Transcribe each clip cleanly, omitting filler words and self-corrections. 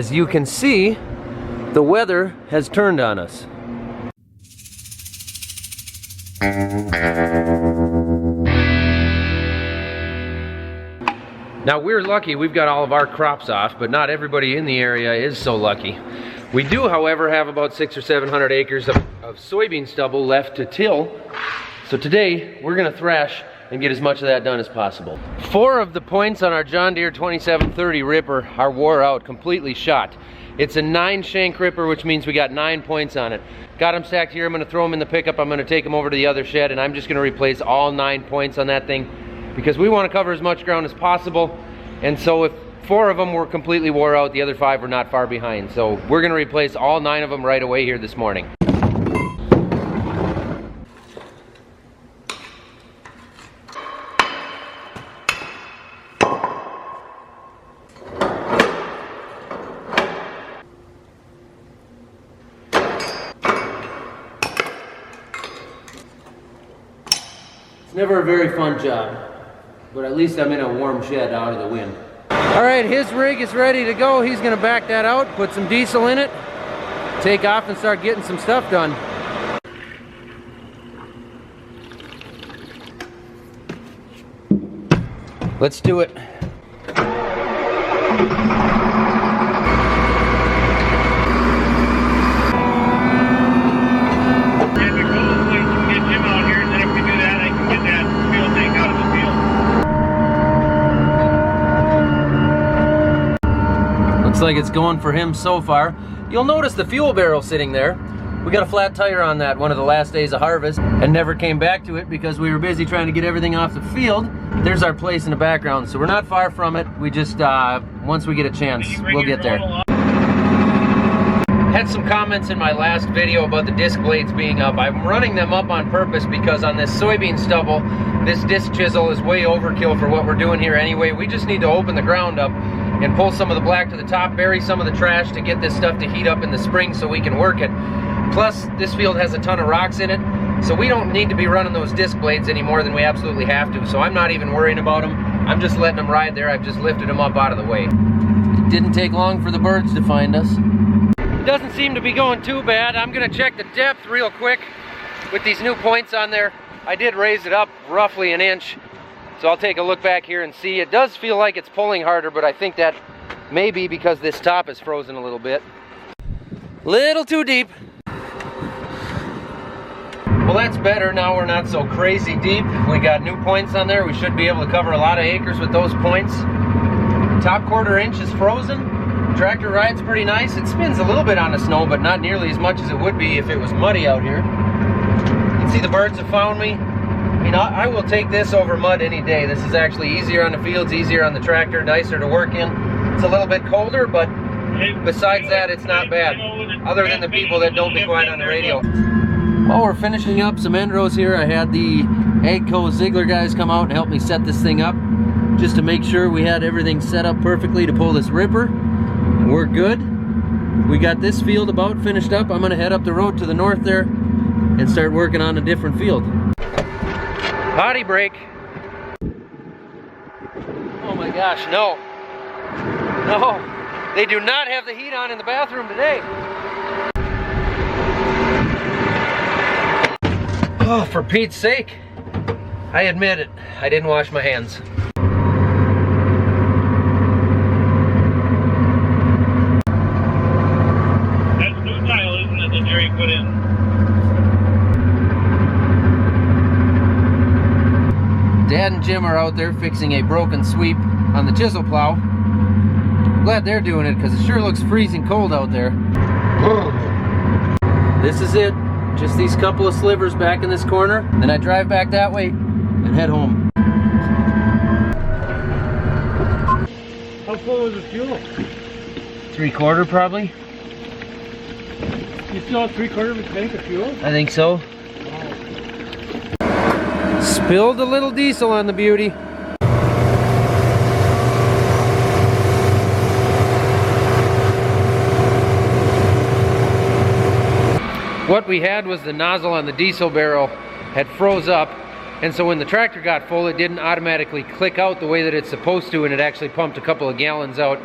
As you can see, the weather has turned on us. Now we're lucky we've got all of our crops off, but not everybody in the area is so lucky. We do, however, have about 600 or 700 acres of soybean stubble left to till. So today we're gonna thrash and get as much of that done as possible. 4 of the points on our John Deere 2730 ripper are wore out, completely shot. It's a 9-shank ripper, which means we got 9 points on it. Got them stacked here. I'm gonna throw them in the pickup. I'm gonna take them over to the other shed, and I'm just gonna replace all 9 points on that thing, because we want to cover as much ground as possible. And so if 4 of them were completely wore out, the other 5 were not far behind. So we're going to replace all 9 of them right away here this morning. It's never a very fun job, but at least I'm in a warm shed out of the wind. All right, his rig is ready to go. He's gonna back that out, put some diesel in it, take off and start getting some stuff done. Let's do it. Like it's going for him so far. You'll notice the fuel barrel sitting there. We got a flat tire on that one of the last days of harvest and never came back to it because we were busy trying to get everything off the field. There's our place in the background, so we're not far from it. We just once we get a chance, we'll get there. Had some comments in my last video about the disc blades being up. I'm running them up on purpose because on this soybean stubble, this disc chisel is way overkill for what we're doing here anyway. We just need to open the ground up and pull some of the black to the top, bury some of the trash to get this stuff to heat up in the spring so we can work it. Plus, this field has a ton of rocks in it, so we don't need to be running those disc blades any more than we absolutely have to. So I'm not even worrying about them. I'm just letting them ride there. I've just lifted them up out of the way. It didn't take long for the birds to find us. It doesn't seem to be going too bad. I'm gonna check the depth real quick with these new points on there. I did raise it up roughly 1 inch. So I'll take a look back here and see. It does feel like it's pulling harder, but I think that may be because this top is frozen a little bit. Little too deep. Well, that's better. Now we're not so crazy deep. We got new points on there. We should be able to cover a lot of acres with those points. Top 1/4 inch is frozen. Tractor rides pretty nice. It spins a little bit on the snow, but not nearly as much as it would be if it was muddy out here. You can see the birds have found me. I mean, I will take this over mud any day. This is actually easier on the fields, easier on the tractor, nicer to work in. It's a little bit colder, but besides that, it's not bad. Other than the people that don't be quiet on the radio. While we're finishing up some end rows here, I had the AGCO Ziegler guys come out and help me set this thing up, just to make sure we had everything set up perfectly to pull this ripper. We're good. We got this field about finished up. I'm gonna head up the road to the north there and start working on a different field. Potty break. Oh my gosh, no. No, they do not have the heat on in the bathroom today. Oh, for Pete's sake. I admit it, I didn't wash my hands. That's new tile, isn't it, that Jerry put in? Dad and Jim are out there fixing a broken sweep on the chisel plow. I'm glad they're doing it because it sure looks freezing cold out there. This is it. Just these couple of slivers back in this corner. Then I drive back that way and head home. How full is the fuel? 3/4 probably. You still have 3/4 of a tank of fuel? I think so. Spilled a little diesel on the beauty. What we had was the nozzle on the diesel barrel had froze up, and so when the tractor got full, it didn't automatically click out the way that it's supposed to, and it actually pumped a couple of gallons out.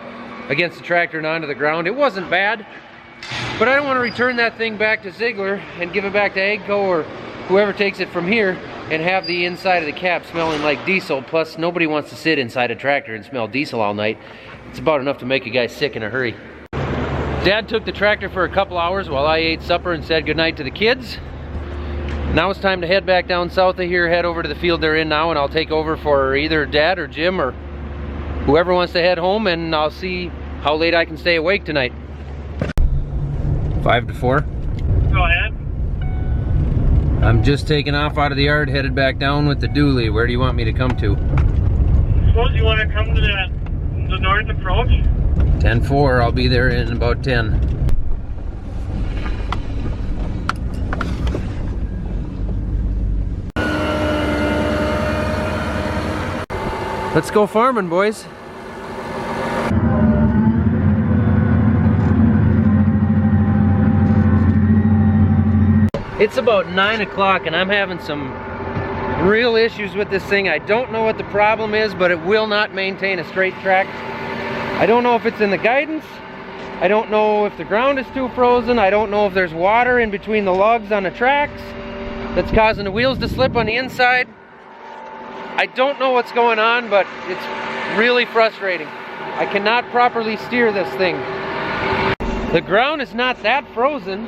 against the tractor and onto the ground. It wasn't bad, but I don't want to return that thing back to Ziegler and give it back to AGCO or whoever takes it from here and have the inside of the cab smelling like diesel. Plus, nobody wants to sit inside a tractor and smell diesel all night. It's about enough to make a guy sick in a hurry. Dad took the tractor for a couple hours while I ate supper and said goodnight to the kids. Now it's time to head back down south of here, head over to the field they're in now, and I'll take over for either Dad or Jim or whoever wants to head home, and I'll see how late I can stay awake tonight. 5 to 4. Go ahead. I'm just taking off out of the yard, headed back down with the dually. Where do you want me to come to? Suppose you want to come to the north approach? 10-4, I'll be there in about 10. Let's go farming, boys. It's about 9 o'clock and I'm having some real issues with this thing. I don't know what the problem is, but it will not maintain a straight track. I don't know if it's in the guidance. I don't know if the ground is too frozen. I don't know if there's water in between the lugs on the tracks that's causing the wheels to slip on the inside. I don't know what's going on, but it's really frustrating. I cannot properly steer this thing. The ground is not that frozen.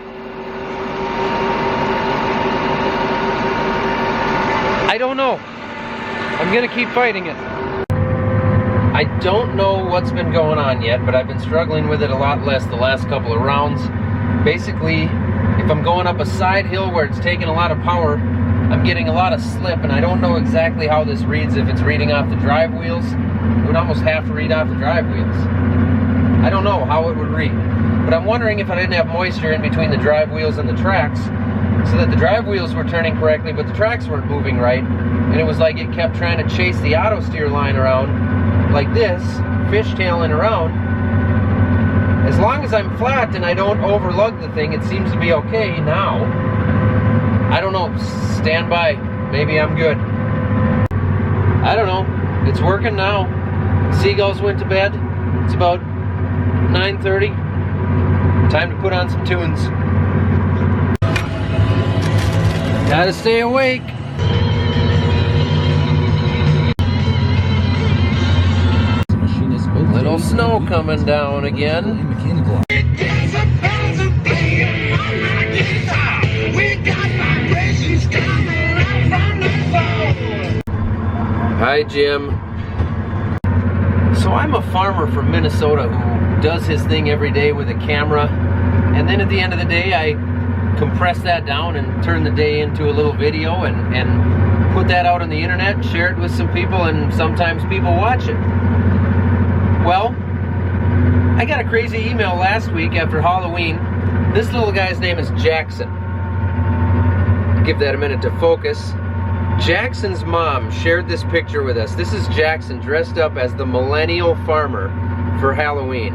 I don't know. I'm gonna keep fighting it. I don't know what's been going on yet, but I've been struggling with it a lot less the last couple of rounds. Basically, if I'm going up a side hill where it's taking a lot of power, I'm getting a lot of slip, and I don't know exactly how this reads. If it's reading off the drive wheels, it would almost have to read off the drive wheels. I don't know how it would read, but I'm wondering if I didn't have moisture in between the drive wheels and the tracks, so that the drive wheels were turning correctly, but the tracks weren't moving right, and it was like it kept trying to chase the auto steer line around like this, fishtailing around. As long as I'm flat and I don't overlug the thing, it seems to be okay now. I don't know, stand by, maybe I'm good. I don't know, it's working now. Seagulls went to bed, it's about 9:30. Time to put on some tunes. Gotta stay awake. Little snow coming down again. Hi, Jim. So I'm a farmer from Minnesota who does his thing every day with a camera, and then at the end of the day I compress that down and turn the day into a little video and put that out on the internet, share it with some people, and sometimes people watch it. Well, I got a crazy email last week after Halloween. This little guy's name is Jackson. Give that a minute to focus. Jackson's mom shared this picture with us. This is Jackson dressed up as the Millennial Farmer for Halloween.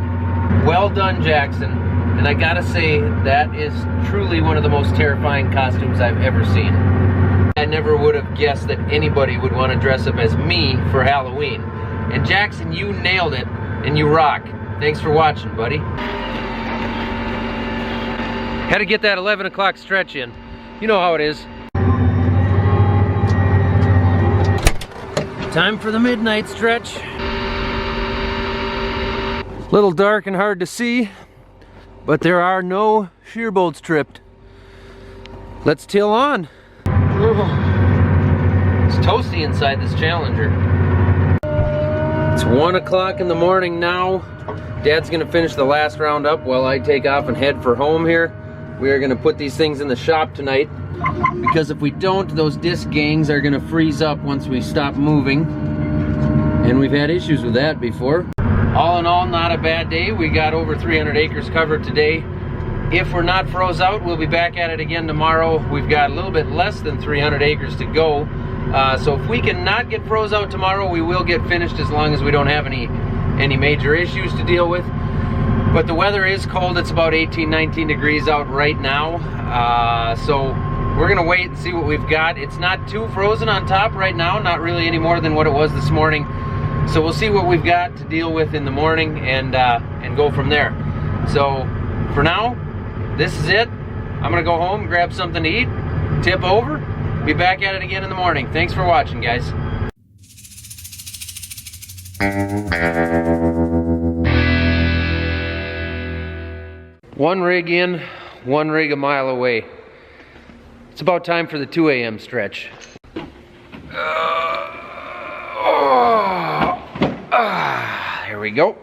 Well done, Jackson. And I gotta say, that is truly one of the most terrifying costumes I've ever seen. I never would have guessed that anybody would want to dress up as me for Halloween. And Jackson, you nailed it, and you rock. Thanks for watching, buddy. Had to get that 11 o'clock stretch in. You know how it is. Time for the midnight stretch. Little dark and hard to see, but there are no shear bolts tripped. Let's till on. It's toasty inside this Challenger. It's 1 o'clock in the morning now. Dad's gonna finish the last round up while I take off and head for home here. We are gonna put these things in the shop tonight, because if we don't, those disc gangs are gonna freeze up once we stop moving. And we've had issues with that before. All in all, not a bad day. We got over 300 acres covered today. If we're not froze out, we'll be back at it again tomorrow. We've got a little bit less than 300 acres to go. So if we can not get froze out tomorrow, we will get finished as long as we don't have any major issues to deal with. But the weather is cold. It's about 18, 19 degrees out right now. So we're gonna wait and see what we've got. It's not too frozen on top right now, not really any more than what it was this morning. So we'll see what we've got to deal with in the morning and go from there. So for now, this is it. I'm gonna go home, grab something to eat, tip over, be back at it again in the morning. Thanks for watching, guys. One rig in, one rig a mile away. It's about time for the 2 a.m. stretch. Here we go.